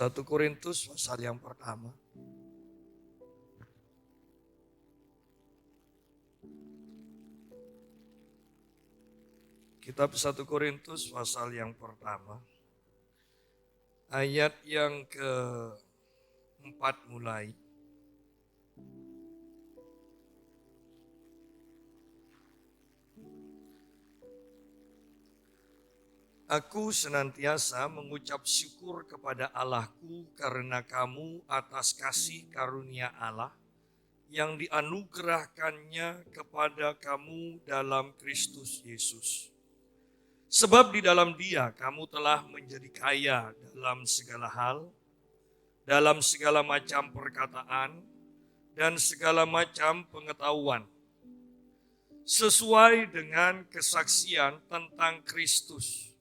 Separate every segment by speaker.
Speaker 1: 1 Korintus pasal yang pertama. Kitab 1 Korintus pasal yang pertama. Ayat yang keempat mulai. Aku senantiasa mengucap syukur kepada Allahku karena kamu atas kasih karunia Allah yang dianugerahkannya kepada kamu dalam Kristus Yesus. Sebab di dalam Dia kamu telah menjadi kaya dalam segala hal, dalam segala macam perkataan dan segala macam pengetahuan, sesuai dengan kesaksian tentang Kristus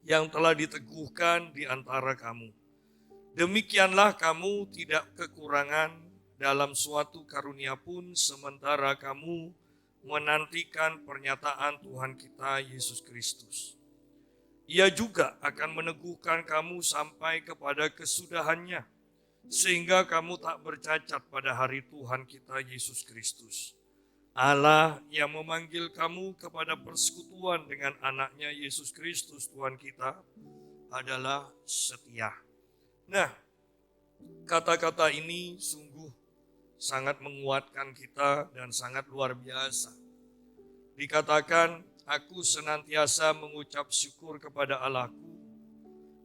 Speaker 1: yang telah diteguhkan di antara kamu. Demikianlah kamu tidak kekurangan dalam suatu karunia pun sementara kamu menantikan pernyataan Tuhan kita Yesus Kristus. Ia juga akan meneguhkan kamu sampai kepada kesudahannya, sehingga kamu tak bercacat pada hari Tuhan kita Yesus Kristus. Allah yang memanggil kamu kepada persekutuan dengan anaknya Yesus Kristus Tuhan kita adalah setia. Nah, kata-kata ini sungguh sangat menguatkan kita dan sangat luar biasa. Dikatakan, aku senantiasa mengucap syukur kepada Allahku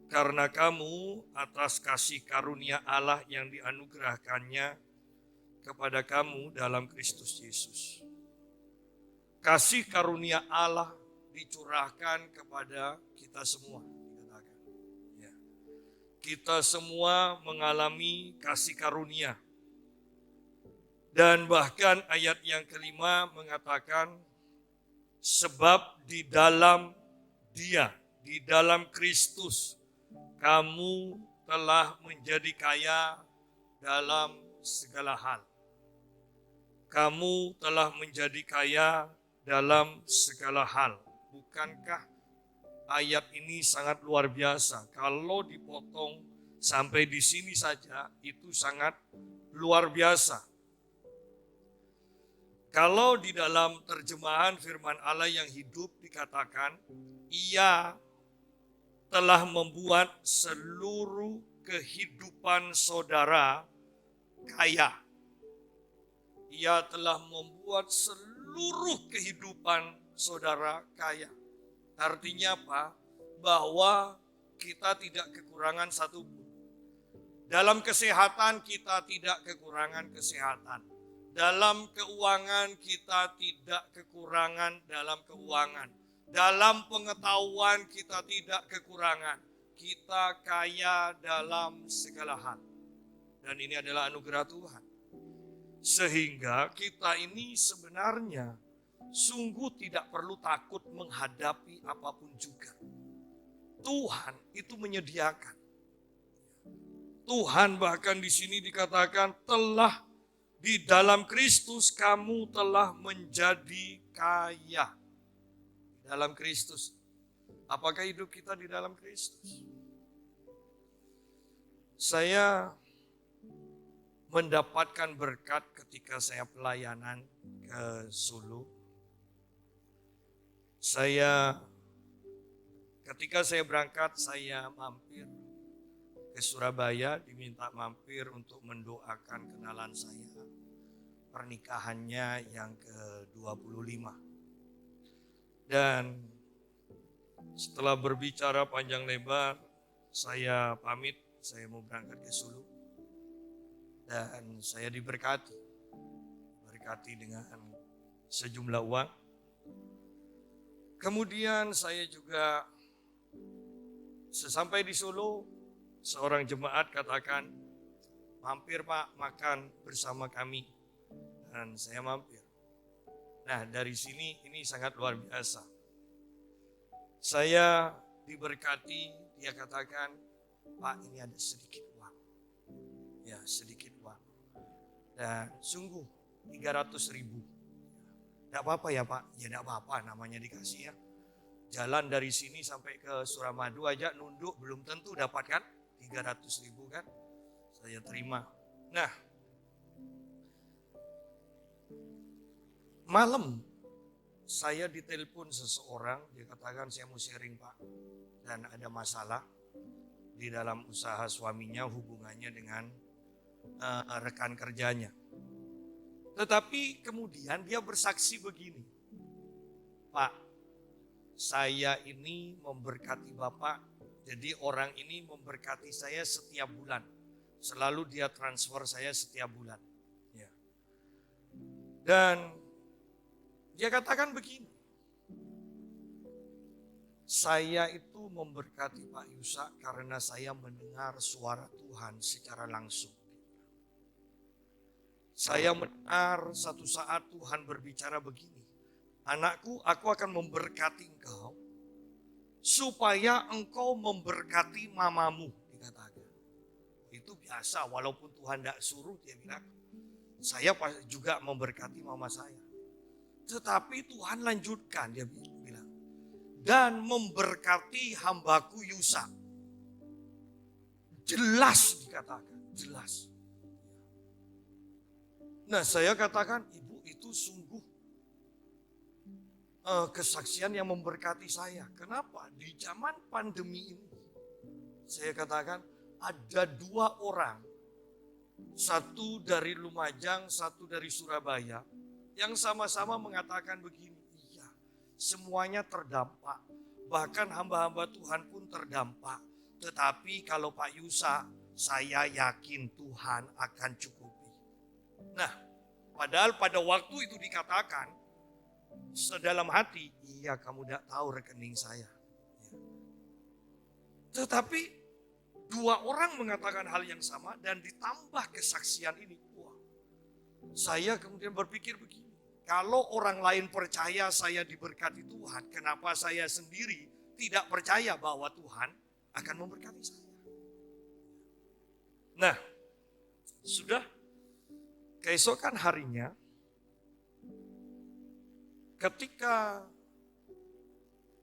Speaker 1: karena kamu atas kasih karunia Allah yang dianugerahkannya kepada kamu dalam Kristus Yesus. Kasih karunia Allah dicurahkan kepada kita semua. Dikatakan. Ya. Kita semua mengalami kasih karunia. Dan bahkan ayat yang kelima mengatakan, sebab di dalam Dia, di dalam Kristus, kamu telah menjadi kaya dalam segala hal. Kamu telah menjadi kaya dalam segala hal. Bukankah ayat ini sangat luar biasa? Kalau dipotong sampai di sini saja, itu sangat luar biasa. Kalau di dalam terjemahan firman Allah yang hidup dikatakan, Ia telah membuat seluruh kehidupan saudara kaya. Ia telah membuat seluruh kehidupan saudara kaya. Artinya apa? Bahwa kita tidak kekurangan satu pun. Dalam kesehatan kita tidak kekurangan kesehatan. Dalam keuangan kita tidak kekurangan dalam keuangan. Dalam pengetahuan kita tidak kekurangan. Kita kaya dalam segala hal. Dan ini adalah anugerah Tuhan. Sehingga kita ini sebenarnya sungguh tidak perlu takut menghadapi apapun juga. Tuhan itu menyediakan. Tuhan bahkan di sini dikatakan telah di dalam Kristus kamu telah menjadi kaya. Dalam Kristus. Apakah hidup kita di dalam Kristus? Saya mendapatkan berkat ketika saya pelayanan ke Solo. Ketika saya berangkat, saya mampir ke Surabaya, diminta mampir untuk mendoakan kenalan saya, pernikahannya yang ke-25. Dan setelah berbicara panjang lebar, saya pamit, saya mau berangkat ke Solo. Dan saya diberkati dengan sejumlah uang. Kemudian saya juga sesampai di Solo, seorang jemaat katakan, mampir Pak, makan bersama kami. Dan saya mampir. Nah dari sini ini sangat luar biasa. Saya diberkati, dia katakan, Pak ini ada sedikit uang. Ya sedikit uang. Dan sungguh 300.000. Tidak apa-apa ya Pak? Ya tidak apa-apa, namanya dikasih ya. Jalan dari sini sampai ke Suramadu aja nunduk belum tentu dapat kan? 300.000 kan, saya terima. Nah, malam saya ditelepon seseorang, dia katakan saya mau sharing Pak, dan ada masalah di dalam usaha suaminya, hubungannya dengan rekan kerjanya. Tetapi kemudian dia bersaksi begini, Pak, saya ini memberkati Bapak, jadi orang ini memberkati saya setiap bulan. Selalu dia transfer saya setiap bulan. Ya. Dan dia katakan begini, saya itu memberkati Pak Yusa karena saya mendengar suara Tuhan secara langsung. Saya mendengar satu saat Tuhan berbicara begini, anakku, aku akan memberkati engkau supaya engkau memberkati mamamu, dikatakan. Itu biasa, walaupun Tuhan tidak suruh, dia bilang, saya juga memberkati mama saya. Tetapi Tuhan lanjutkan, dia bilang, dan memberkati hambaku Yusa. Jelas dikatakan, jelas. Nah, saya katakan, Ibu, itu sungguh kesaksian yang memberkati saya. Kenapa? Di zaman pandemi ini, saya katakan ada 2 orang, satu dari Lumajang, satu dari Surabaya, yang sama-sama mengatakan begini, iya, semuanya terdampak, bahkan hamba-hamba Tuhan pun terdampak. Tetapi kalau Pak Yusa, saya yakin Tuhan akan cukupi. Nah, padahal pada waktu itu dikatakan, sedalam hati, iya kamu tidak tahu rekening saya. Tetapi 2 orang mengatakan hal yang sama dan ditambah kesaksian ini. Wah, saya kemudian berpikir begini, kalau orang lain percaya saya diberkati Tuhan, kenapa saya sendiri tidak percaya bahwa Tuhan akan memberkati saya? Nah, sudah keesokan harinya, ketika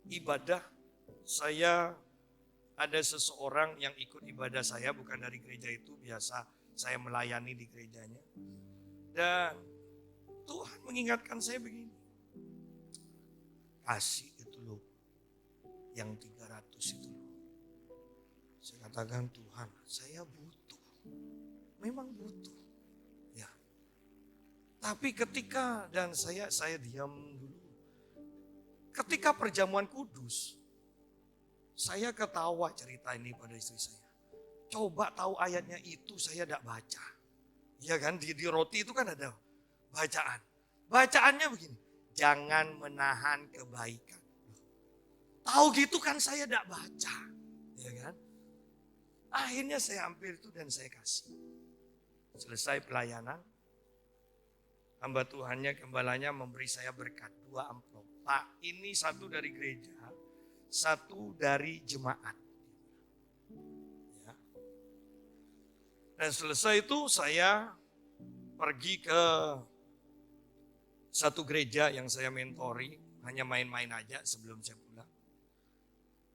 Speaker 1: ibadah, saya ada seseorang yang ikut ibadah saya, bukan dari gereja itu, biasa saya melayani di gerejanya. Dan Tuhan mengingatkan saya begini, kasih itu loh, yang 300 itu loh. Saya katakan, Tuhan, saya butuh, memang butuh. Ya. Tapi ketika, dan saya diam dulu. Ketika perjamuan kudus, saya ketawa cerita ini pada istri saya. Coba tahu ayatnya itu saya tidak baca. Ya kan, di roti itu kan ada bacaan. Bacaannya begini, jangan menahan kebaikan. Tahu gitu kan saya tidak baca. Ya kan. Akhirnya saya ambil itu dan saya kasih. Selesai pelayanan, hamba Tuhannya, gembalanya memberi saya berkat 2 amplop. Pak, ini 1 dari gereja, 1 dari jemaat. Ya. Dan selesai itu saya pergi ke satu gereja yang saya mentori, hanya main-main aja sebelum saya pulang.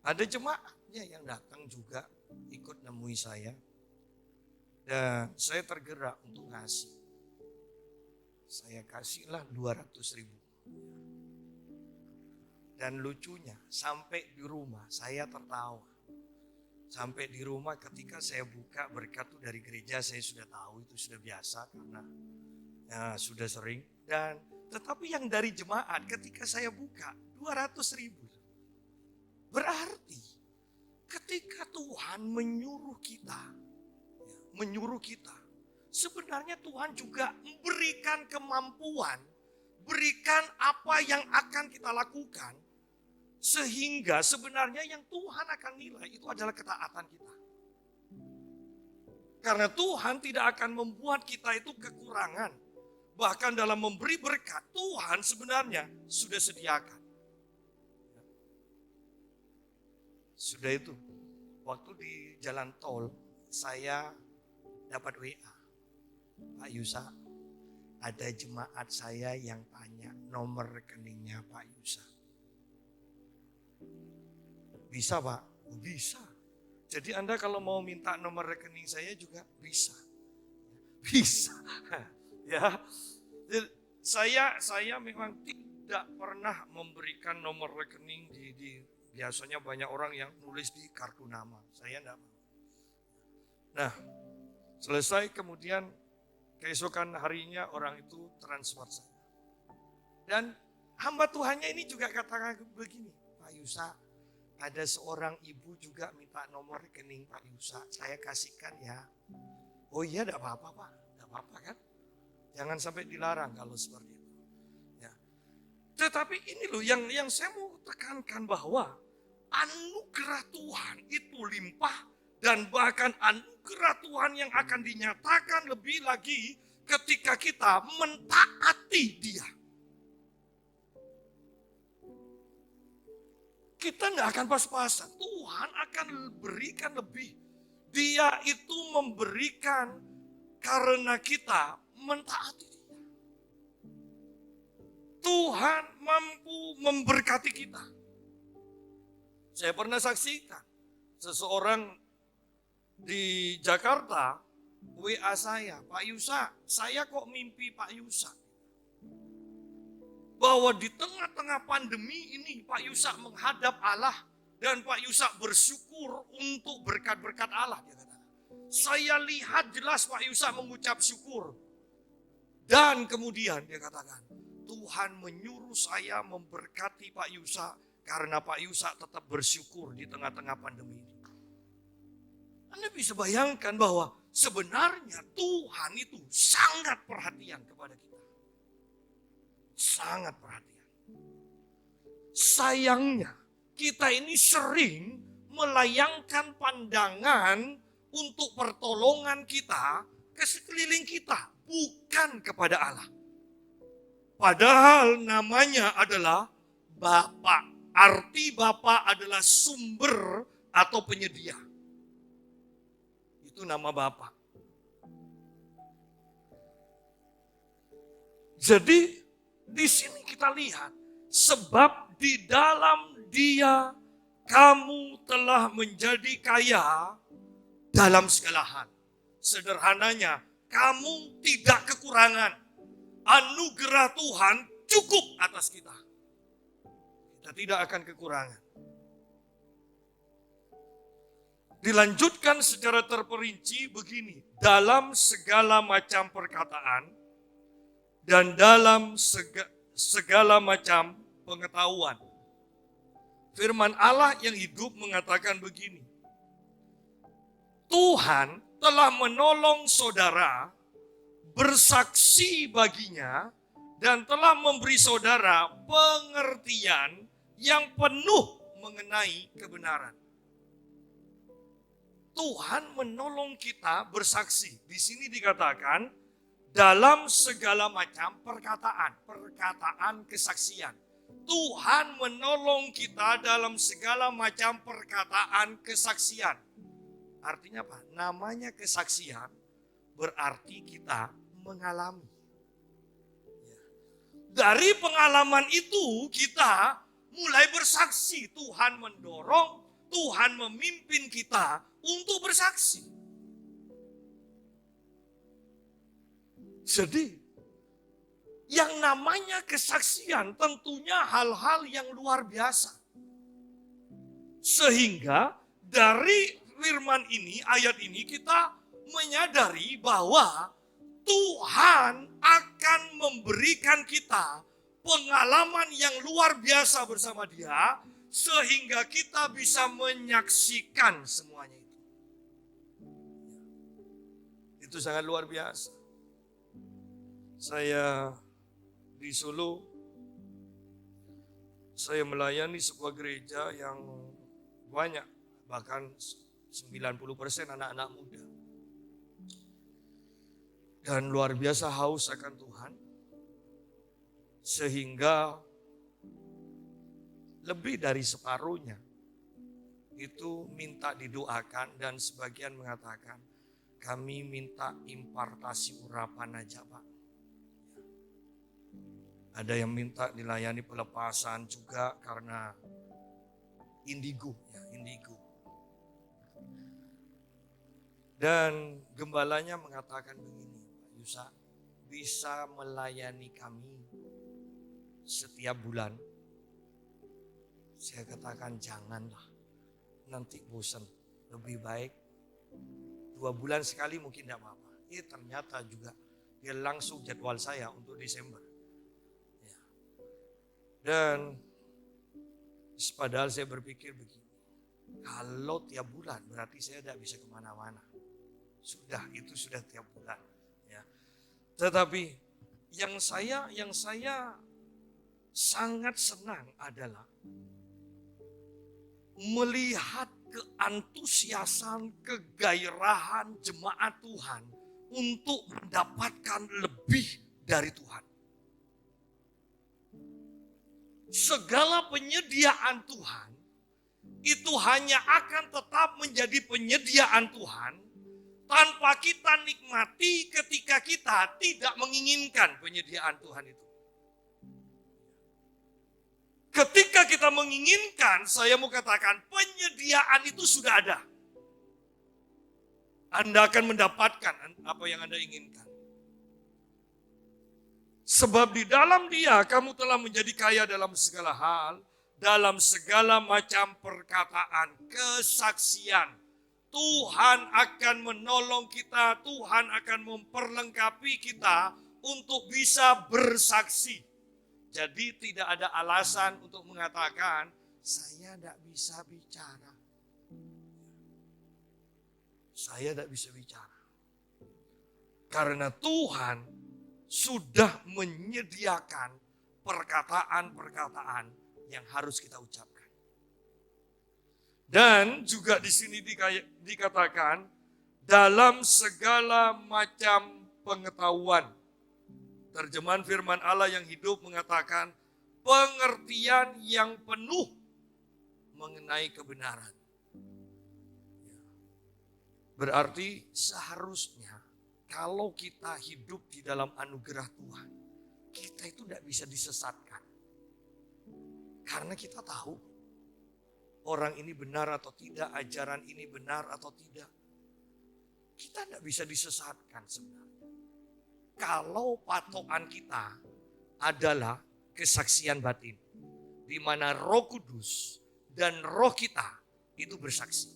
Speaker 1: Ada jemaatnya yang datang juga ikut nemui saya. Dan saya tergerak untuk ngasih. Saya kasihlah 200.000. Dan lucunya sampai di rumah saya tertawa. Sampai di rumah ketika saya buka berkat itu dari gereja, saya sudah tahu itu sudah biasa karena ya, sudah sering. Dan tetapi yang dari jemaat ketika saya buka 200.000. Berarti ketika Tuhan menyuruh kita, sebenarnya Tuhan juga memberikan kemampuan, berikan apa yang akan kita lakukan, sehingga sebenarnya yang Tuhan akan nilai itu adalah ketaatan kita. Karena Tuhan tidak akan membuat kita itu kekurangan. Bahkan dalam memberi berkat, Tuhan sebenarnya sudah sediakan. Sudah itu, waktu di jalan tol, saya dapat WA. Pak Yusa, ada jemaat saya yang tanya nomor rekeningnya Pak Yusa. Bisa Pak? Oh, bisa. Jadi Anda kalau mau minta nomor rekening saya juga bisa. Bisa. Ya. Saya memang tidak pernah memberikan nomor rekening biasanya banyak orang yang nulis di kartu nama. Saya enggak mau. Nah, selesai kemudian keesokan harinya orang itu transfer saya. Dan hamba Tuhannya ini juga katakan begini, Pak Yusa, ada seorang ibu juga minta nomor rekening Pak Yusa, saya kasihkan ya. Oh iya, enggak apa-apa Pak, enggak apa-apa kan. Jangan sampai dilarang kalau seperti itu. Ya. Tetapi ini loh yang saya mau tekankan bahwa anugerah Tuhan itu limpah dan bahkan anugerah Tuhan yang akan dinyatakan lebih lagi ketika kita mentaati Dia. Kita tidak akan pas-pasan. Tuhan akan berikan lebih. Dia itu memberikan karena kita mentaati Dia. Tuhan mampu memberkati kita. Saya pernah saksikan seseorang di Jakarta WA saya, Pak Yusa, saya kok mimpi Pak Yusa. Bahwa di tengah-tengah pandemi ini Pak Yusa menghadap Allah dan Pak Yusa bersyukur untuk berkat-berkat Allah. Dia katakan. Saya lihat jelas Pak Yusa mengucap syukur. Dan kemudian dia katakan, Tuhan menyuruh saya memberkati Pak Yusa karena Pak Yusa tetap bersyukur di tengah-tengah pandemi ini. Anda bisa bayangkan bahwa sebenarnya Tuhan itu sangat perhatian kepada kita. Sangat perhatian. Sayangnya kita ini sering melayangkan pandangan untuk pertolongan kita ke sekeliling kita, bukan kepada Allah. Padahal namanya adalah Bapa. Arti Bapa adalah sumber atau penyedia. Itu nama Bapa. Jadi di sini kita lihat, sebab di dalam Dia kamu telah menjadi kaya dalam segala hal. Sederhananya, kamu tidak kekurangan. Anugerah Tuhan cukup atas kita. Kita tidak akan kekurangan. Dilanjutkan secara terperinci begini, dalam segala macam perkataan dan dalam segala macam pengetahuan. Firman Allah yang hidup mengatakan begini, Tuhan telah menolong saudara, bersaksi baginya, dan telah memberi saudara pengertian yang penuh mengenai kebenaran. Tuhan menolong kita bersaksi. Di sini dikatakan dalam segala macam perkataan kesaksian. Tuhan menolong kita dalam segala macam perkataan kesaksian. Artinya apa? Namanya kesaksian berarti kita mengalami. Dari pengalaman itu kita mulai bersaksi. Tuhan mendorong, Tuhan memimpin kita untuk bersaksi. Jadi, yang namanya kesaksian tentunya hal-hal yang luar biasa. Sehingga dari firman ini, ayat ini kita menyadari bahwa Tuhan akan memberikan kita pengalaman yang luar biasa bersama Dia, sehingga kita bisa menyaksikan semuanya itu. Itu sangat luar biasa. Saya di Solo, saya melayani sebuah gereja yang banyak, bahkan 90% anak-anak muda. Dan luar biasa haus akan Tuhan, sehingga lebih dari separuhnya itu minta didoakan dan sebagian mengatakan, kami minta impartasi urapan aja Pak. Ada yang minta dilayani pelepasan juga karena indigo. Dan gembalanya mengatakan begini, Pak Yusa, bisa melayani kami setiap bulan. Saya katakan janganlah, nanti bosan. Lebih baik 2 bulan sekali mungkin tidak apa-apa. Ternyata juga dia langsung jadwal saya untuk Desember. Ya. Dan padahal saya berpikir begini, kalau tiap bulan berarti saya tidak bisa kemana-mana. Itu sudah tiap bulan. Ya. Tetapi yang saya sangat senang adalah melihat keantusiasan, kegairahan jemaat Tuhan untuk mendapatkan lebih dari Tuhan. Segala penyediaan Tuhan itu hanya akan tetap menjadi penyediaan Tuhan tanpa kita nikmati ketika kita tidak menginginkan penyediaan Tuhan itu. Ketika kita menginginkan, saya mau katakan penyediaan itu sudah ada. Anda akan mendapatkan apa yang Anda inginkan. Sebab di dalam Dia kamu telah menjadi kaya dalam segala hal, dalam segala macam perkataan, kesaksian. Tuhan akan menolong kita, Tuhan akan memperlengkapi kita untuk bisa bersaksi. Jadi tidak ada alasan untuk mengatakan, saya tidak bisa bicara. Saya tidak bisa bicara. Karena Tuhan sudah menyediakan perkataan-perkataan yang harus kita ucapkan. Dan juga di sini dikatakan, dalam segala macam pengetahuan. Terjemahan firman Allah yang hidup mengatakan pengertian yang penuh mengenai kebenaran. Berarti seharusnya kalau kita hidup di dalam anugerah Tuhan, kita itu tidak bisa disesatkan. Karena kita tahu orang ini benar atau tidak, ajaran ini benar atau tidak. Kita tidak bisa disesatkan sebenarnya. Kalau patokan kita adalah kesaksian batin, di mana Roh Kudus dan roh kita itu bersaksi.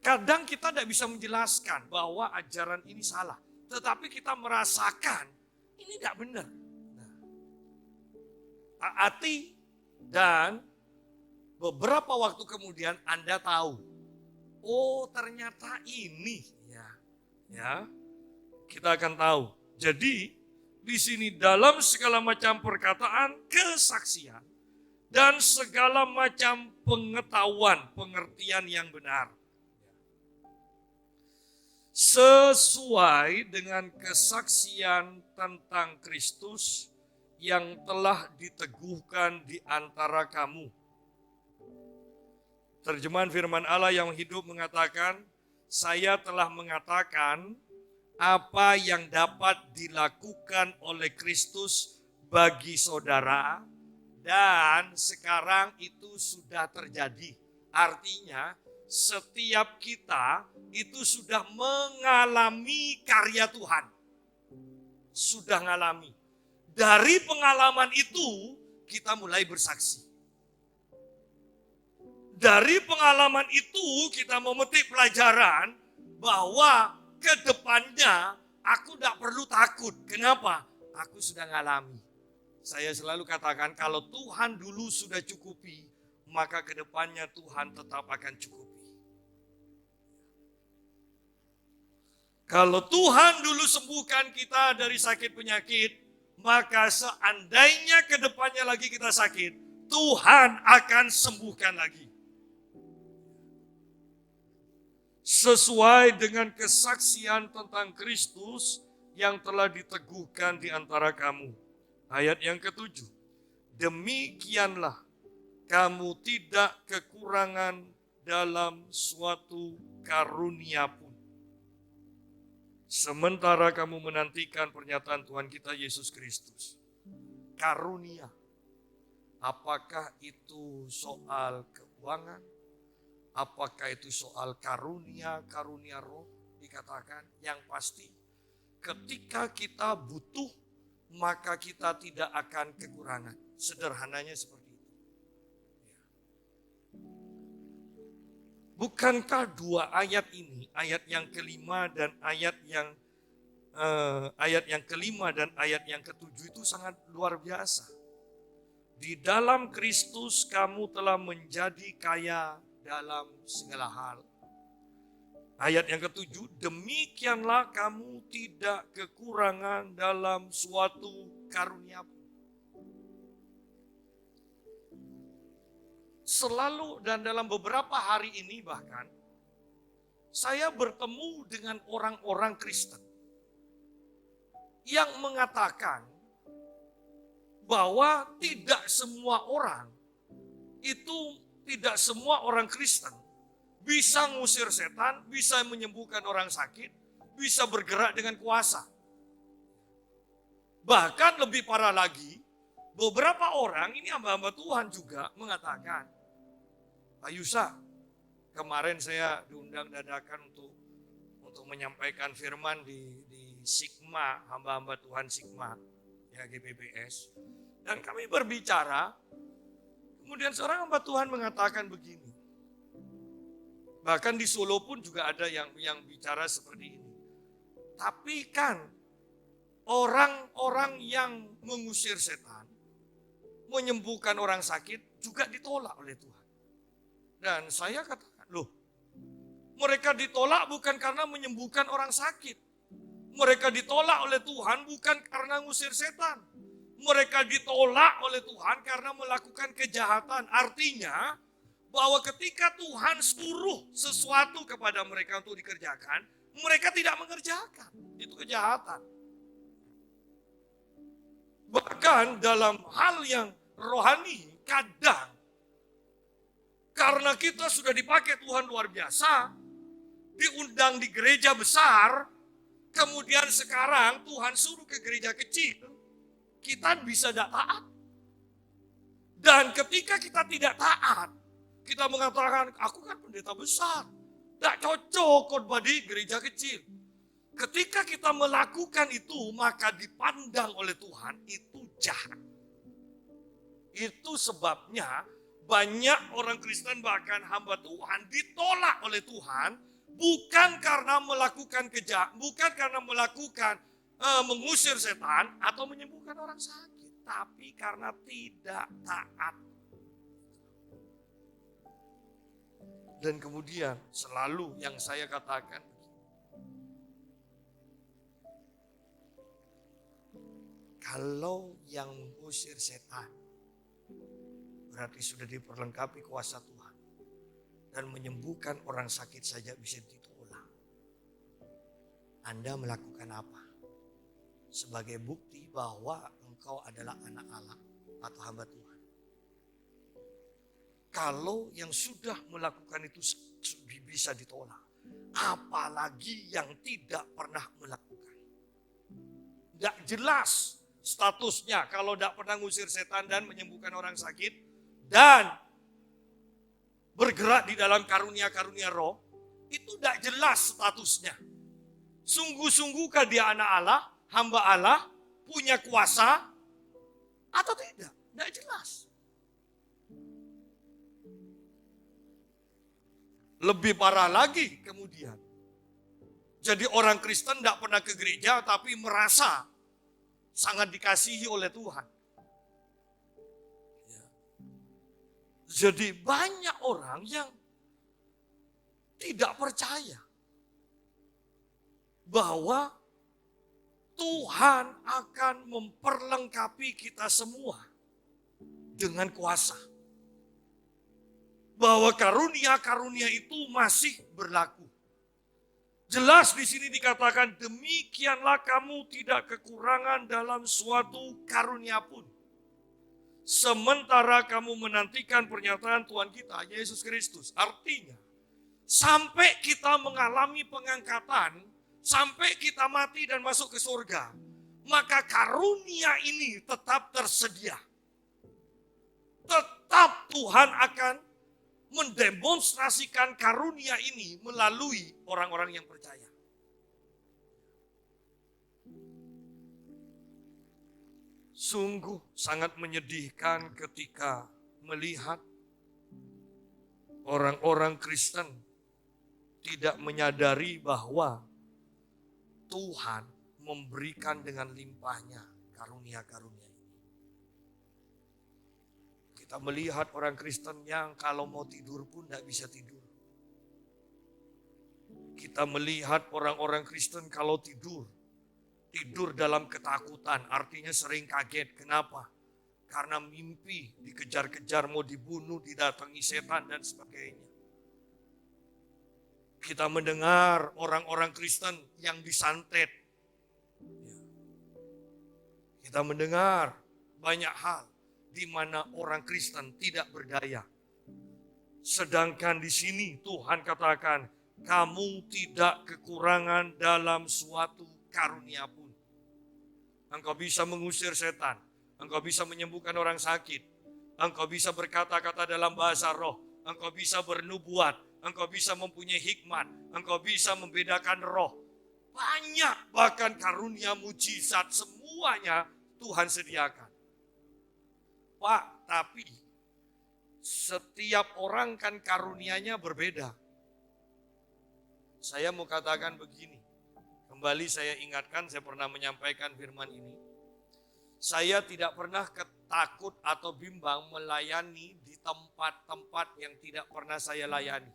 Speaker 1: Kadang kita tidak bisa menjelaskan bahwa ajaran ini salah, tetapi kita merasakan ini tidak benar. Taati dan beberapa waktu kemudian Anda tahu, oh ternyata ini. Ya, kita akan tahu. Jadi di sini dalam segala macam perkataan, kesaksian dan segala macam pengetahuan, pengertian yang benar. Sesuai dengan kesaksian tentang Kristus yang telah diteguhkan di antara kamu. Terjemahan firman Allah yang hidup mengatakan, saya telah mengatakan apa yang dapat dilakukan oleh Kristus bagi saudara dan sekarang itu sudah terjadi. Artinya setiap kita itu sudah mengalami karya Tuhan. Sudah mengalami. Dari pengalaman itu kita mulai bersaksi. Dari pengalaman itu kita memetik pelajaran bahwa ke depannya aku tidak perlu takut. Kenapa? Aku sudah mengalami. Saya selalu katakan kalau Tuhan dulu sudah cukupi, maka ke depannya Tuhan tetap akan cukupi. Kalau Tuhan dulu sembuhkan kita dari sakit penyakit, maka seandainya ke depannya lagi kita sakit, Tuhan akan sembuhkan lagi. Sesuai dengan kesaksian tentang Kristus yang telah diteguhkan di antara kamu. Ayat yang ke-7. Demikianlah kamu tidak kekurangan dalam suatu karunia pun. Sementara kamu menantikan pernyataan Tuhan kita Yesus Kristus. Karunia. Apakah itu soal keuangan? Apakah itu soal karunia roh dikatakan, yang pasti ketika kita butuh maka kita tidak akan kekurangan. Sederhananya seperti itu. Bukankah dua ayat ini, ayat yang kelima dan ayat yang kelima dan ayat yang ketujuh itu sangat luar biasa. Di dalam Kristus kamu telah menjadi kaya dalam segala hal. Ayat yang ketujuh, demikianlah kamu tidak kekurangan dalam suatu karunia pun. Selalu dan dalam beberapa hari ini bahkan, saya bertemu dengan orang-orang Kristen yang mengatakan bahwa tidak semua orang Kristen bisa ngusir setan, bisa menyembuhkan orang sakit, bisa bergerak dengan kuasa. Bahkan lebih parah lagi, beberapa orang, ini hamba-hamba Tuhan juga mengatakan, Pak Yusa, kemarin saya diundang dadakan untuk menyampaikan firman di Sigma, hamba-hamba Tuhan Sigma, ya GBBS. Dan kami berbicara, kemudian seorang hamba Tuhan mengatakan begini. Bahkan di Solo pun juga ada yang bicara seperti ini. Tapi kan orang-orang yang mengusir setan, menyembuhkan orang sakit juga ditolak oleh Tuhan. Dan saya katakan, loh, mereka ditolak bukan karena menyembuhkan orang sakit. Mereka ditolak oleh Tuhan bukan karena ngusir setan. Mereka ditolak oleh Tuhan karena melakukan kejahatan. Artinya, bahwa ketika Tuhan suruh sesuatu kepada mereka untuk dikerjakan, mereka tidak mengerjakan. Itu kejahatan. Bahkan dalam hal yang rohani, kadang karena kita sudah dipakai Tuhan luar biasa, diundang di gereja besar, kemudian sekarang Tuhan suruh ke gereja kecil, kita bisa tidak taat. Dan ketika kita tidak taat, kita mengatakan, aku kan pendeta besar, tidak cocok khotbah di gereja kecil. Ketika kita melakukan itu, maka dipandang oleh Tuhan itu jahat. Itu sebabnya banyak orang Kristen bahkan hamba Tuhan ditolak oleh Tuhan, bukan karena melakukan bukan karena melakukan mengusir setan atau menyembuhkan orang sakit, tapi karena tidak taat. Dan kemudian selalu yang saya katakan, kalau yang mengusir setan berarti sudah diperlengkapi kuasa Tuhan. Dan menyembuhkan orang sakit saja bisa ditolak. Anda melakukan apa? Sebagai bukti bahwa engkau adalah anak Allah atau hamba Tuhan. Kalau yang sudah melakukan itu bisa ditolak, apalagi yang tidak pernah melakukan. Tidak jelas statusnya kalau tidak pernah ngusir setan dan menyembuhkan orang sakit dan bergerak di dalam karunia-karunia roh, itu tidak jelas statusnya. Sungguh-sungguhkah dia anak Allah, hamba Allah, punya kuasa atau tidak? Tidak jelas. Lebih parah lagi kemudian. Jadi orang Kristen tidak pernah ke gereja tapi merasa sangat dikasihi oleh Tuhan. Jadi banyak orang yang tidak percaya bahwa Tuhan akan memperlengkapi kita semua dengan kuasa. Bahwa karunia-karunia itu masih berlaku. Jelas di sini dikatakan, demikianlah kamu tidak kekurangan dalam suatu karunia pun. Sementara kamu menantikan pernyataan Tuhan kita, Yesus Kristus. Artinya, sampai kita mengalami pengangkatan, sampai kita mati dan masuk ke surga, maka karunia ini tetap tersedia. Tetap Tuhan akan mendemonstrasikan karunia ini melalui orang-orang yang percaya. Sungguh sangat menyedihkan ketika melihat orang-orang Kristen tidak menyadari bahwa Tuhan memberikan dengan limpahnya karunia-karunia ini. Kita melihat orang Kristen yang kalau mau tidur pun tidak bisa tidur. Kita melihat orang-orang Kristen kalau tidur dalam ketakutan, artinya sering kaget. Kenapa? Karena mimpi, dikejar-kejar, mau dibunuh, didatangi setan dan sebagainya. Kita mendengar orang-orang Kristen yang disantet. Kita mendengar banyak hal di mana orang Kristen tidak berdaya. Sedangkan di sini Tuhan katakan, kamu tidak kekurangan dalam suatu karunia pun. Engkau bisa mengusir setan, engkau bisa menyembuhkan orang sakit, engkau bisa berkata-kata dalam bahasa roh, engkau bisa bernubuat, engkau bisa mempunyai hikmat, engkau bisa membedakan roh. Banyak bahkan karunia mujizat semuanya Tuhan sediakan. Pak, tapi setiap orang kan karunianya berbeda. Saya mau katakan begini. Kembali saya ingatkan, saya pernah menyampaikan firman ini. Saya tidak pernah takut atau bimbang melayani di tempat-tempat yang tidak pernah saya layani.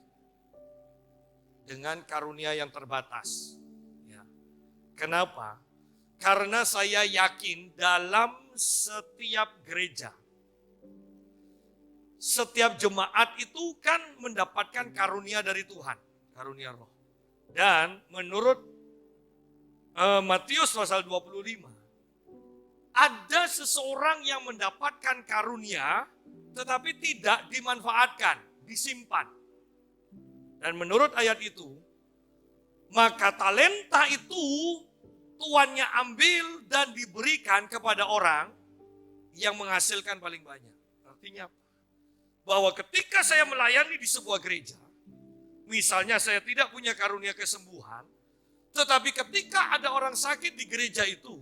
Speaker 1: Dengan karunia yang terbatas. Ya. Kenapa? Karena saya yakin dalam setiap gereja, setiap jemaat itu kan mendapatkan karunia dari Tuhan. Karunia roh. Dan menurut Matius pasal 25, ada seseorang yang mendapatkan karunia tetapi tidak dimanfaatkan, disimpan. Dan menurut ayat itu, maka talenta itu tuannya ambil dan diberikan kepada orang yang menghasilkan paling banyak. Artinya bahwa ketika saya melayani di sebuah gereja, misalnya saya tidak punya karunia kesembuhan, tetapi ketika ada orang sakit di gereja itu,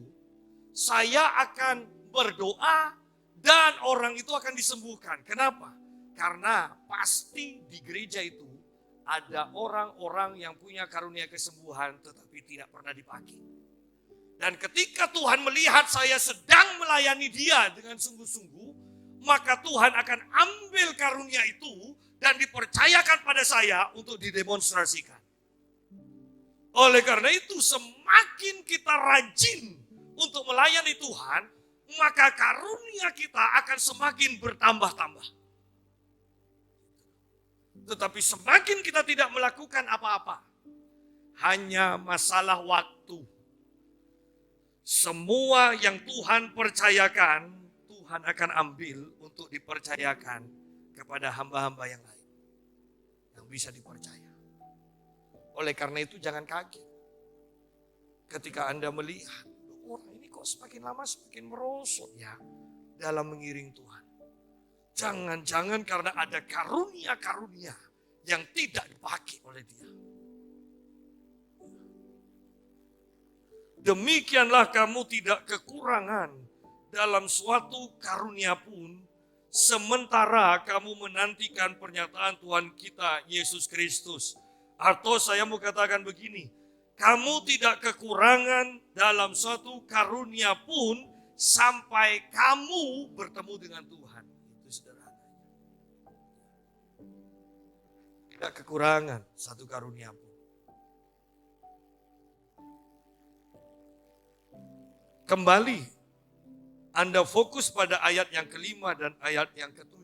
Speaker 1: saya akan berdoa dan orang itu akan disembuhkan. Kenapa? Karena pasti di gereja itu ada orang-orang yang punya karunia kesembuhan tetapi tidak pernah dipakai. Dan ketika Tuhan melihat saya sedang melayani dia dengan sungguh-sungguh, maka Tuhan akan ambil karunia itu dan dipercayakan pada saya untuk didemonstrasikan. Oleh karena itu semakin kita rajin untuk melayani Tuhan, maka karunia kita akan semakin bertambah-tambah. Tetapi semakin kita tidak melakukan apa-apa, hanya masalah waktu. Semua yang Tuhan percayakan, Tuhan akan ambil untuk dipercayakan kepada hamba-hamba yang lain. Yang bisa dipercaya. Oleh karena itu jangan kaget. Ketika Anda melihat, orang ini kok semakin lama semakin merosot ya dalam mengiring Tuhan. Jangan-jangan karena ada karunia-karunia yang tidak dipakai oleh dia. Demikianlah kamu tidak kekurangan dalam suatu karunia pun, sementara kamu menantikan pernyataan Tuhan kita Yesus Kristus. Atau saya mau katakan begini, kamu tidak kekurangan dalam suatu karunia pun sampai kamu bertemu dengan Tuhan. Itu sederhana. Tidak kekurangan satu karunia pun. Kembali, Anda fokus pada ayat yang kelima dan ayat yang ketujuh.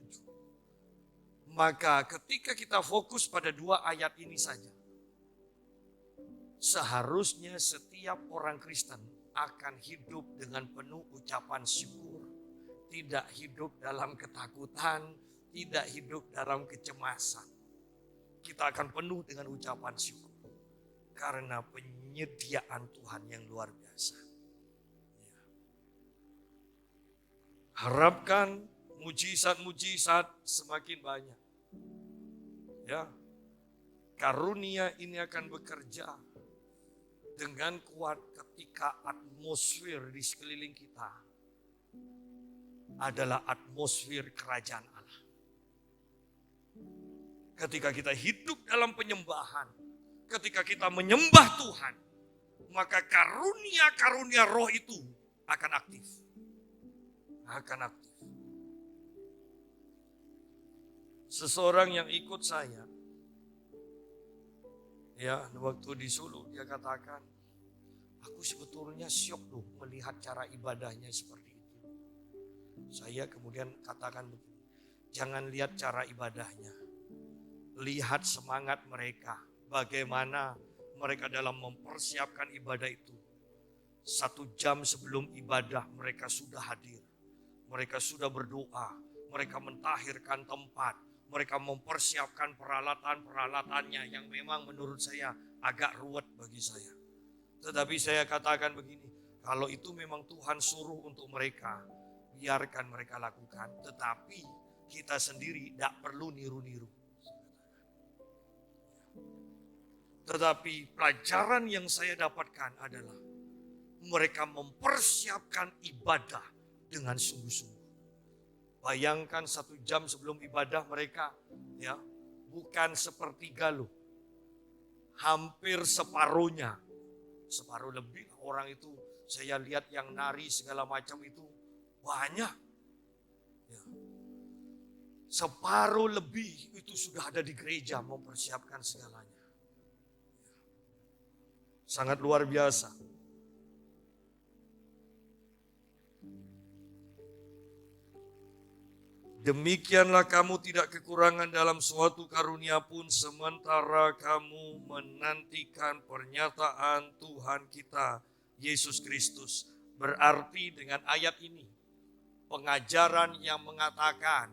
Speaker 1: Maka ketika kita fokus pada dua ayat ini saja, seharusnya setiap orang Kristen akan hidup dengan penuh ucapan syukur. Tidak hidup dalam ketakutan, tidak hidup dalam kecemasan. Kita akan penuh dengan ucapan syukur. Karena penyediaan Tuhan yang luar biasa. Harapkan mujizat-mujizat semakin banyak. Ya, karunia ini akan bekerja dengan kuat ketika atmosfer di sekeliling kita adalah atmosfer kerajaan Allah. Ketika kita hidup dalam penyembahan, ketika kita menyembah Tuhan, maka karunia-karunia roh itu akan aktif. Akan aktif. Seseorang yang ikut saya, ya, waktu di Sulu dia katakan, aku sebetulnya syok loh melihat cara ibadahnya seperti itu. Saya kemudian katakan begini, jangan lihat cara ibadahnya, lihat semangat mereka, bagaimana mereka dalam mempersiapkan ibadah itu. 1 jam sebelum ibadah mereka sudah hadir, mereka sudah berdoa, mereka mentahirkan tempat, mereka mempersiapkan peralatan-peralatannya yang memang menurut saya agak ruwet bagi saya. Tetapi saya katakan begini, kalau itu memang Tuhan suruh untuk mereka, biarkan mereka lakukan. Tetapi kita sendiri tidak perlu niru-niru. Tetapi pelajaran yang saya dapatkan adalah mereka mempersiapkan ibadah dengan sungguh-sungguh. Bayangkan 1 jam sebelum ibadah mereka, ya, bukan sepertiga loh, hampir separuhnya, separuh lebih orang itu. Saya lihat yang nari segala macam itu banyak, ya. Separuh lebih itu sudah ada di gereja mempersiapkan segalanya. Sangat luar biasa. Demikianlah kamu tidak kekurangan dalam suatu karunia pun sementara kamu menantikan pernyataan Tuhan kita Yesus Kristus. Berarti dengan ayat ini pengajaran yang mengatakan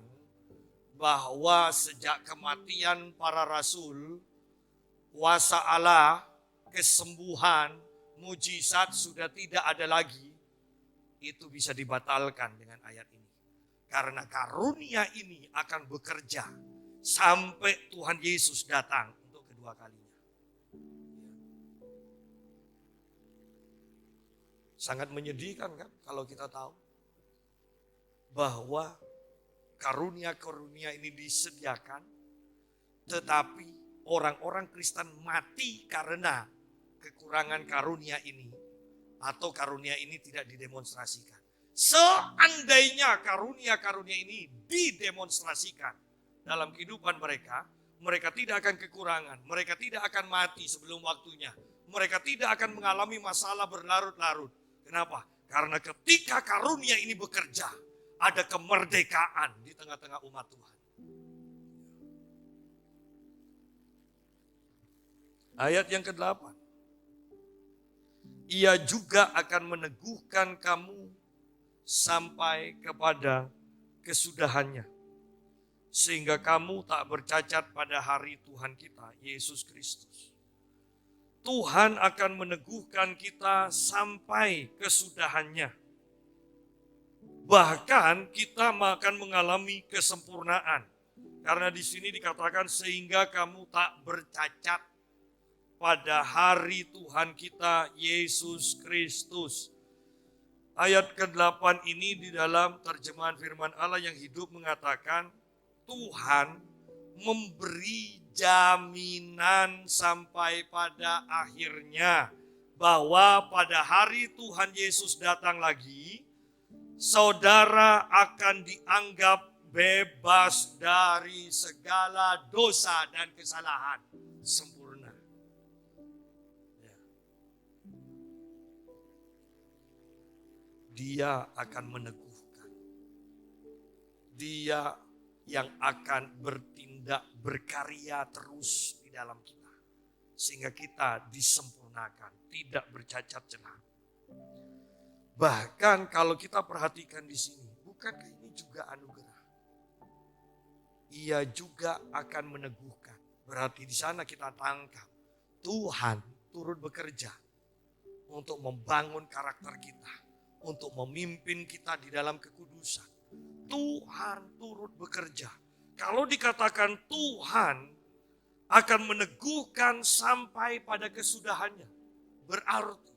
Speaker 1: bahwa sejak kematian para rasul, kuasa Allah, kesembuhan, mujizat sudah tidak ada lagi, itu bisa dibatalkan dengan ayat ini. Karena karunia ini akan bekerja sampai Tuhan Yesus datang untuk kedua kalinya. Sangat menyedihkan kan kalau kita tahu bahwa karunia-karunia ini disediakan, tetapi orang-orang Kristen mati karena kekurangan karunia ini atau karunia ini tidak didemonstrasikan. Seandainya karunia-karunia ini didemonstrasikan dalam kehidupan mereka, mereka tidak akan kekurangan, mereka tidak akan mati sebelum waktunya, mereka tidak akan mengalami masalah berlarut-larut. Kenapa? Karena ketika karunia ini bekerja, ada kemerdekaan di tengah-tengah umat Tuhan. Ayat yang ke-8. Ia juga akan meneguhkan kamu sampai kepada kesudahannya, sehingga kamu tak bercacat pada hari Tuhan kita, Yesus Kristus. Tuhan akan meneguhkan kita sampai kesudahannya. Bahkan kita akan mengalami kesempurnaan. Karena di sini dikatakan sehingga kamu tak bercacat pada hari Tuhan kita, Yesus Kristus. Ayat ke-8 ini di dalam terjemahan firman Allah yang hidup mengatakan Tuhan memberi jaminan sampai pada akhirnya bahwa pada hari Tuhan Yesus datang lagi, saudara akan dianggap bebas dari segala dosa dan kesalahan, sempurna. Dia akan meneguhkan. Dia yang akan bertindak, berkarya terus di dalam kita. Sehingga kita disempurnakan, tidak bercacat celah. Bahkan kalau kita perhatikan di sini, bukankah ini juga anugerah? Ia juga akan meneguhkan. Berarti di sana kita tangkap Tuhan turut bekerja untuk membangun karakter kita, untuk memimpin kita di dalam kekudusan. Tuhan turut bekerja. Kalau dikatakan Tuhan akan meneguhkan sampai pada kesudahannya. Berarti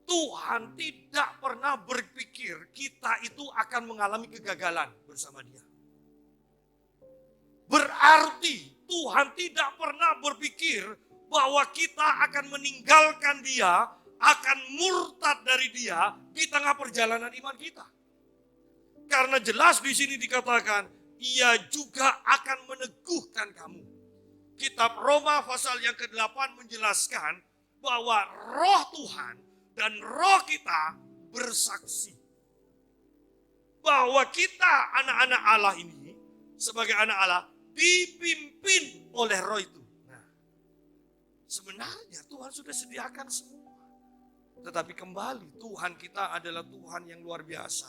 Speaker 1: Tuhan tidak pernah berpikir kita itu akan mengalami kegagalan bersama Dia. Berarti Tuhan tidak pernah berpikir bahwa kita akan meninggalkan Dia, akan murtad dari Dia di tengah perjalanan iman kita. Karena jelas di sini dikatakan, Ia juga akan meneguhkan kamu. Kitab Roma pasal yang ke-8 menjelaskan bahwa Roh Tuhan dan roh kita bersaksi bahwa kita anak-anak Allah ini sebagai anak Allah dipimpin oleh roh itu. Nah, sebenarnya Tuhan sudah sediakan semua. Tetapi kembali Tuhan kita adalah Tuhan yang luar biasa.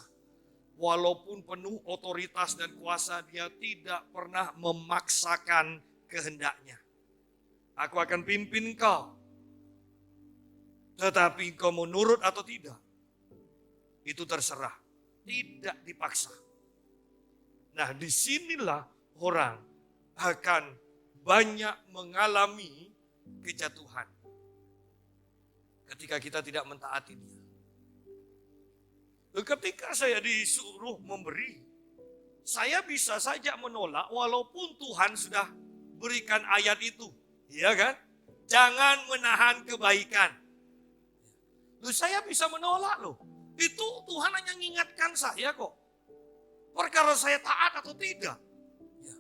Speaker 1: Walaupun penuh otoritas dan kuasa, Dia tidak pernah memaksakan kehendaknya. Aku akan pimpin kau. Tetapi kau mau nurut atau tidak, itu terserah. Tidak dipaksa. Nah, disinilah orang akan banyak mengalami kejatuhan. Ketika kita tidak mentaati Dia. Ketika saya disuruh memberi, saya bisa saja menolak walaupun Tuhan sudah berikan ayat itu. Iya kan? Jangan menahan kebaikan. Loh, saya bisa menolak loh. Itu Tuhan hanya mengingatkan saya kok. Perkara saya taat atau tidak. Ya.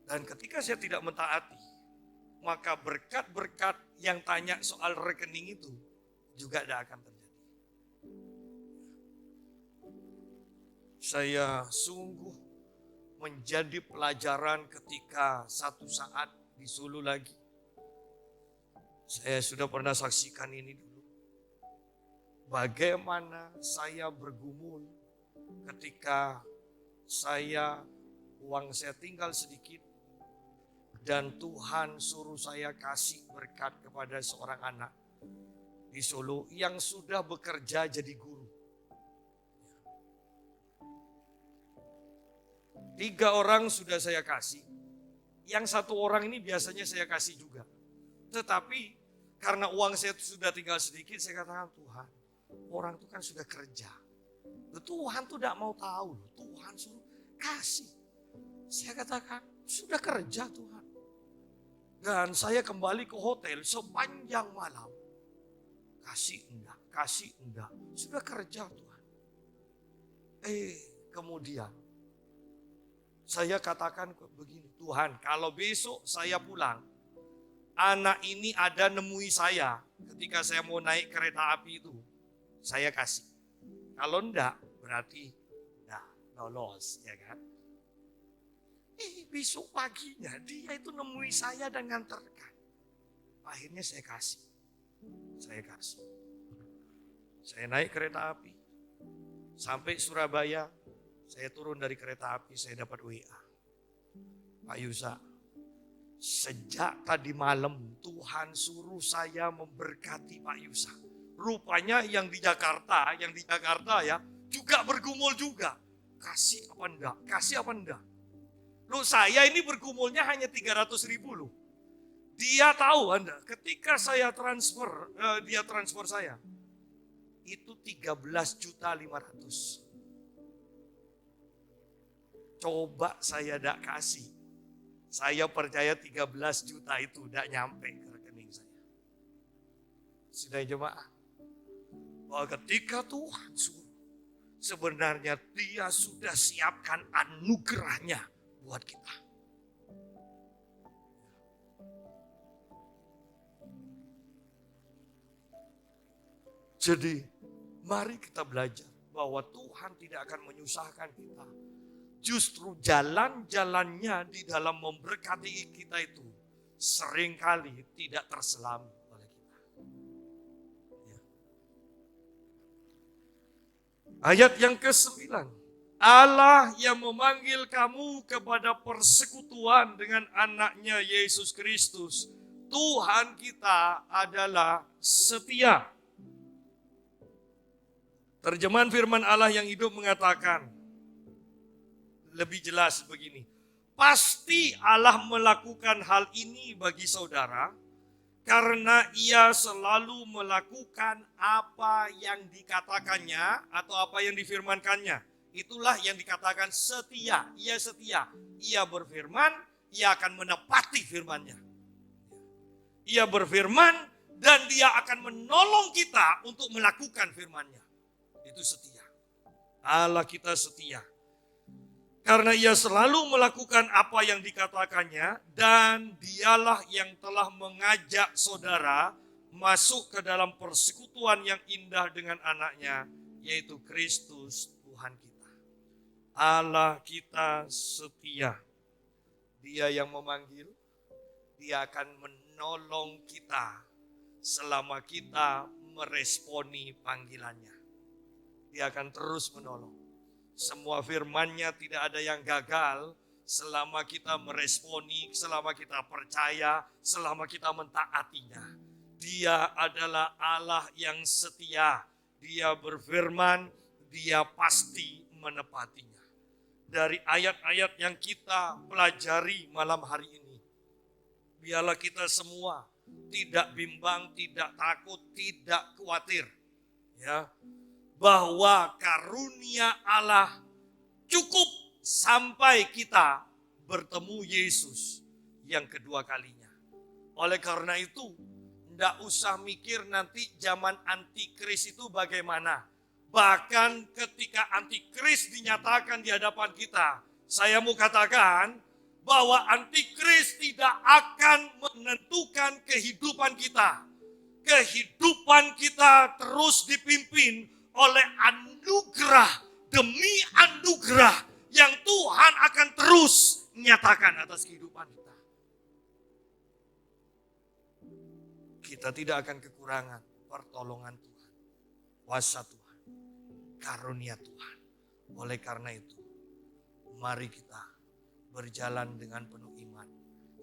Speaker 1: Dan ketika saya tidak mentaati, maka berkat-berkat yang tanya soal rekening itu juga tidak akan terjadi. Saya sungguh menjadi pelajaran ketika satu saat di Solo lagi. Saya sudah pernah saksikan ini dulu. Bagaimana saya bergumul ketika uang saya tinggal sedikit. Dan Tuhan suruh saya kasih berkat kepada seorang anak di Solo yang sudah bekerja jadi guru. 3 orang sudah saya kasih. Yang 1 orang ini biasanya saya kasih juga. Tetapi karena uang saya sudah tinggal sedikit, saya katakan, Tuhan, orang itu kan sudah kerja. Tuhan tuh tidak mau tahu, Tuhan suruh kasih. Saya katakan, sudah kerja Tuhan. Dan saya kembali ke hotel sepanjang malam. Kasih enggak, sudah kerja Tuhan. Kemudian saya katakan begini, Tuhan, kalau besok saya pulang, anak ini ada nemui saya ketika saya mau naik kereta api itu, saya kasih. Kalau enggak, berarti enggak lolos, ya kan? Besok paginya dia itu nemui saya dan nganterkan. Akhirnya saya kasih. Saya naik kereta api. Sampai Surabaya, saya turun dari kereta api, saya dapat WA. Pak Yusa, sejak tadi malam Tuhan suruh saya memberkati Pak Yusa. Rupanya yang di Jakarta ya juga bergumul juga. Kasih apa enggak? Loh, saya ini bergumulnya hanya 300.000 loh. Dia tahu Anda, ketika saya dia transfer saya. Itu 13.500.000. Coba saya tidak kasih. Saya percaya 13 juta itu tidak nyampe ke rekening saya. Sudah jemaah. Bahwa ketika Tuhan suruh, sebenarnya Dia sudah siapkan anugerahnya buat kita. Jadi mari kita belajar bahwa Tuhan tidak akan menyusahkan kita. Justru jalan-jalannya di dalam memberkati kita itu seringkali tidak terselami oleh kita. Ya. Ayat yang ke-9. Allah yang memanggil kamu kepada persekutuan dengan anaknya Yesus Kristus. Tuhan kita adalah setia. Terjemahan firman Allah yang hidup mengatakan lebih jelas begini. Pasti Allah melakukan hal ini bagi saudara karena ia selalu melakukan apa yang dikatakannya atau apa yang difirmankannya. Itulah yang dikatakan setia. Ia setia. Ia berfirman, ia akan menepati firman-Nya. Ia berfirman dan dia akan menolong kita untuk melakukan firman-Nya. Itu setia. Allah kita setia. Karena ia selalu melakukan apa yang dikatakannya dan dialah yang telah mengajak saudara masuk ke dalam persekutuan yang indah dengan anaknya, yaitu Kristus Tuhan kita. Allah kita setia. Dia yang memanggil, dia akan menolong kita selama kita meresponi panggilannya. Dia akan terus menolong. Semua firman-Nya tidak ada yang gagal selama kita meresponi, selama kita percaya, selama kita mentaatinya. Dia adalah Allah yang setia. Dia berfirman, dia pasti menepatinya. Dari ayat-ayat yang kita pelajari malam hari ini, biarlah kita semua tidak bimbang, tidak takut, tidak khawatir. Ya, bahwa karunia Allah cukup sampai kita bertemu Yesus yang kedua kalinya. Oleh karena itu, tidak usah mikir nanti zaman antikris itu bagaimana. Bahkan ketika antikris dinyatakan di hadapan kita, saya mau katakan bahwa antikris tidak akan menentukan kehidupan kita. Kehidupan kita terus dipimpin oleh anugerah demi anugerah yang Tuhan akan terus nyatakan atas kehidupan kita. Kita tidak akan kekurangan pertolongan Tuhan, kuasa Tuhan, karunia Tuhan. Oleh karena itu, mari kita berjalan dengan penuh iman.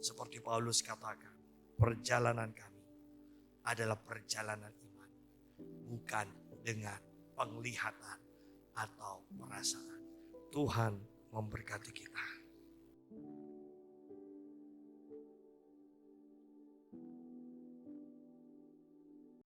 Speaker 1: Seperti Paulus katakan, perjalanan kami adalah perjalanan iman, bukan dengan penglihatan atau perasaan. Tuhan memberkati kita.